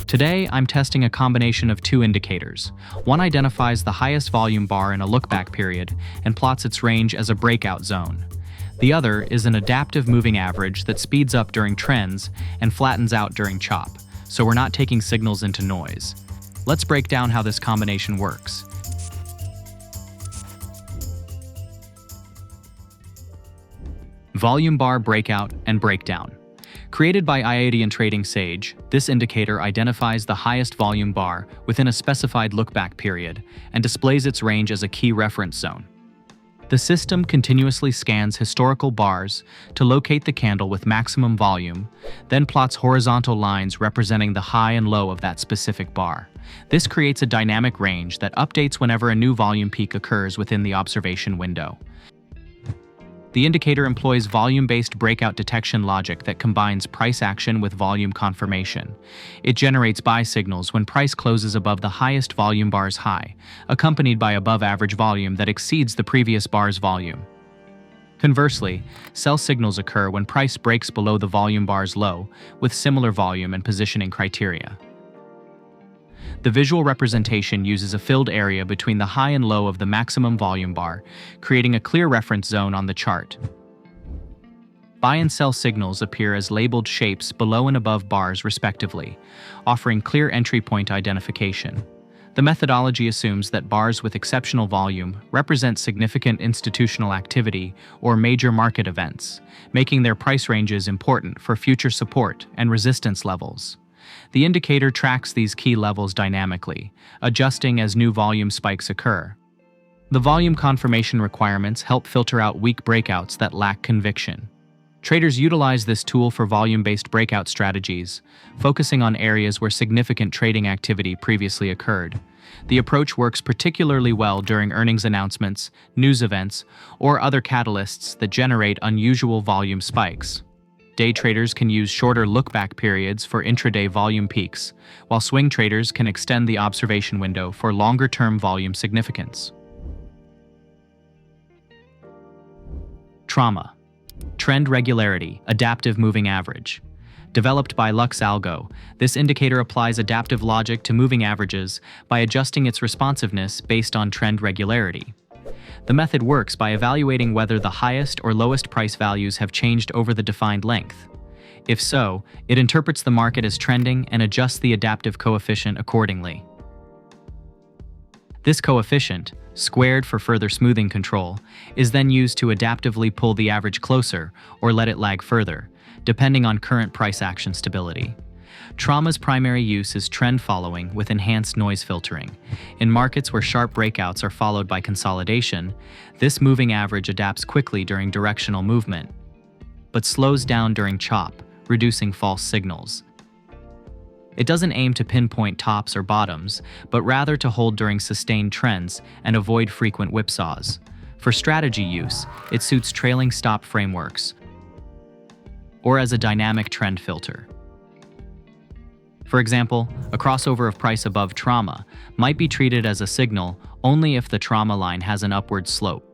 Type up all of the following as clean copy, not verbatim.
Today, I'm testing a combination of two indicators. One identifies the highest volume bar in a lookback period and plots its range as a breakout zone. The other is an adaptive moving average that speeds up during trends and flattens out during chop, so we're not taking signals into noise. Let's break down how this combination works. Volume bar breakout and breakdown. Created by IAD and Trading Sage, this indicator identifies the highest volume bar within a specified lookback period and displays its range as a key reference zone. The system continuously scans historical bars to locate the candle with maximum volume, then plots horizontal lines representing the high and low of that specific bar. This creates a dynamic range that updates whenever a new volume peak occurs within the observation window. The indicator employs volume-based breakout detection logic that combines price action with volume confirmation. It generates buy signals when price closes above the highest volume bar's high, accompanied by above-average volume that exceeds the previous bar's volume. Conversely, sell signals occur when price breaks below the volume bar's low, with similar volume and positioning criteria. The visual representation uses a filled area between the high and low of the maximum volume bar, creating a clear reference zone on the chart. Buy and sell signals appear as labeled shapes below and above bars respectively, offering clear entry point identification. The methodology assumes that bars with exceptional volume represent significant institutional activity or major market events, making their price ranges important for future support and resistance levels. The indicator tracks these key levels dynamically, adjusting as new volume spikes occur. The volume confirmation requirements help filter out weak breakouts that lack conviction. Traders utilize this tool for volume-based breakout strategies, focusing on areas where significant trading activity previously occurred. The approach works particularly well during earnings announcements, news events, or other catalysts that generate unusual volume spikes. Day traders can use shorter look-back periods for intraday volume peaks, while swing traders can extend the observation window for longer-term volume significance. Trauma. Trend regularity, adaptive moving average. Developed by LuxAlgo, this indicator applies adaptive logic to moving averages by adjusting its responsiveness based on trend regularity. The method works by evaluating whether the highest or lowest price values have changed over the defined length. If so, it interprets the market as trending and adjusts the adaptive coefficient accordingly. This coefficient, squared for further smoothing control, is then used to adaptively pull the average closer or let it lag further, depending on current price action stability. Trauma's primary use is trend following with enhanced noise filtering. In markets where sharp breakouts are followed by consolidation, this moving average adapts quickly during directional movement, but slows down during chop, reducing false signals. It doesn't aim to pinpoint tops or bottoms, but rather to hold during sustained trends and avoid frequent whipsaws. For strategy use, it suits trailing stop frameworks or as a dynamic trend filter. For example, a crossover of price above trauma might be treated as a signal only if the trauma line has an upward slope,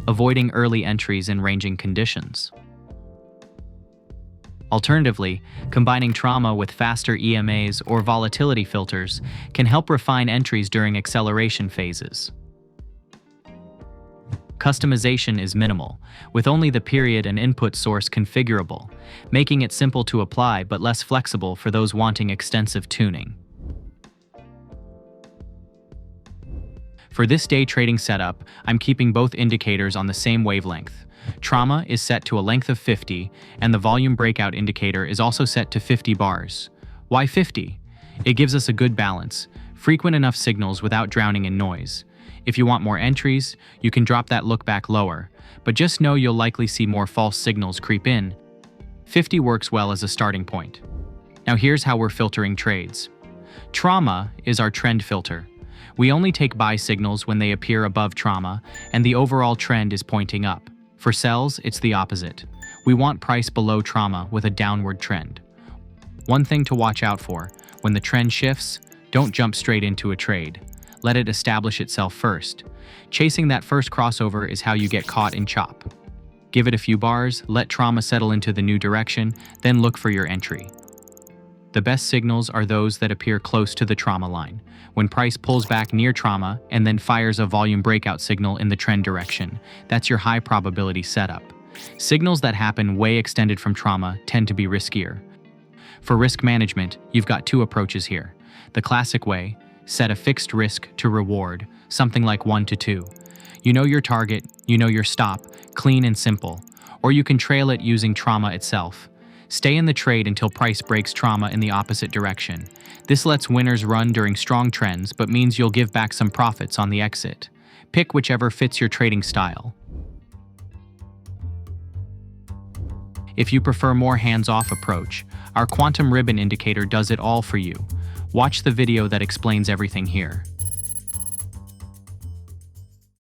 avoiding early entries in ranging conditions. Alternatively, combining trauma with faster EMAs or volatility filters can help refine entries during acceleration phases. Customization is minimal, with only the period and input source configurable, making it simple to apply but less flexible for those wanting extensive tuning. For this day trading setup, I'm keeping both indicators on the same wavelength. Trauma is set to a length of 50, and the volume breakout indicator is also set to 50 bars. Why 50? It gives us a good balance, frequent enough signals without drowning in noise. If you want more entries, you can drop that look back lower, but just know you'll likely see more false signals creep in. 50 works well as a starting point. Now here's how we're filtering trades. Trauma is our trend filter. We only take buy signals when they appear above trauma and the overall trend is pointing up. For sells, it's the opposite. We want price below trauma with a downward trend. One thing to watch out for, when the trend shifts, don't jump straight into a trade. Let it establish itself first. Chasing that first crossover is how you get caught in chop. Give it a few bars, let trauma settle into the new direction, then look for your entry. The best signals are those that appear close to the trauma line, when price pulls back near trauma and then fires a volume breakout signal in the trend direction. That's your high probability setup. Signals that happen way extended from trauma tend to be riskier. For risk management, you've got two approaches here. The classic way: set a fixed risk to reward, something like 1 to 2. You know your target, you know your stop, clean and simple. Or you can trail it using trauma itself. Stay in the trade until price breaks trauma in the opposite direction. This lets winners run during strong trends, but means you'll give back some profits on the exit. Pick whichever fits your trading style. If you prefer more hands-off approach, our quantum ribbon indicator does it all for you. Watch the video that explains everything here.